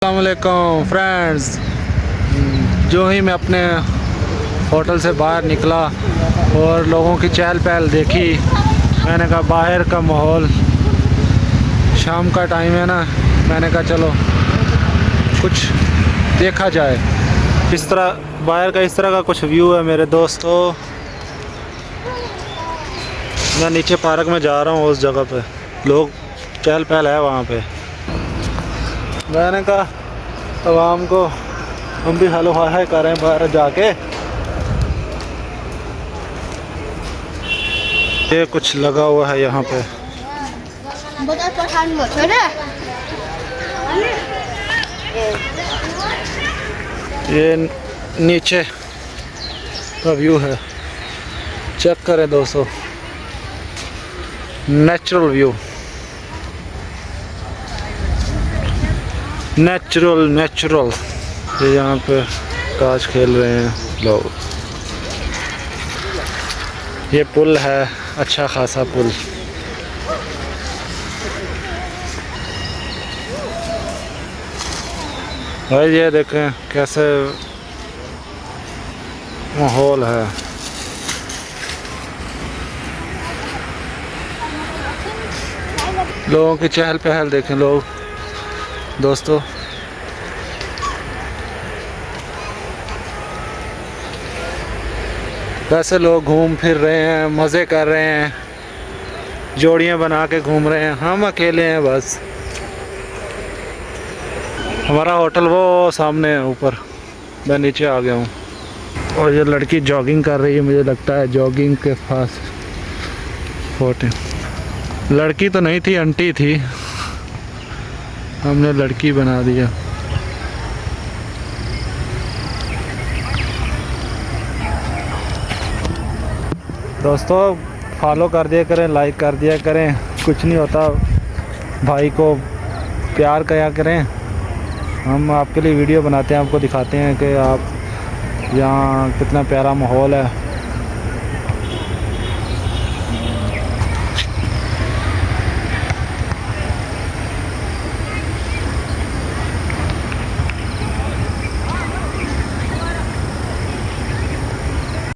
अस्सलामुअलैकुम फ्रेंड्स। जो ही मैं अपने होटल से बाहर निकला और लोगों की चहल पहल देखी, मैंने कहा बाहर का माहौल, शाम का टाइम है ना, मैंने कहा चलो कुछ देखा जाए। इस तरह बाहर का इस तरह का कुछ व्यू है मेरे दोस्तों। मैं नीचे पार्क में जा रहा हूँ, उस जगह पे लोग चहल पहल है वहाँ पे। मैंने कहा आवाम को हम भी हेलो हाय कर रहे हैं बाहर जाके। ये कुछ लगा हुआ है यहाँ पे। ये नीचे का व्यू है, चेक करें दोस्तों, नेचुरल व्यू, नेचुरल। ये यहाँ पे ताश खेल रहे हैं लोग। ये पुल है, अच्छा खासा पुल। भाई ये देखें कैसे माहौल है। लोगों की चहल पहल देखें लोग दोस्तों। कैसे लोग घूम फिर रहे हैं, मज़े कर रहे हैं, जोड़ियां बना के घूम रहे हैं। हम अकेले हैं बस। हमारा होटल वो सामने है ऊपर, मैं नीचे आ गया हूँ। और ये लड़की जॉगिंग कर रही है, मुझे लगता है जॉगिंग के पास फोटो। लड़की तो नहीं थी, आंटी थी, हमने लड़की बना दिया। दोस्तों फॉलो कर दिया करें, लाइक कर दिया करें, कुछ नहीं होता। भाई को प्यार किया करें। हम आपके लिए वीडियो बनाते हैं, आपको दिखाते हैं कि आप यहाँ कितना प्यारा माहौल है।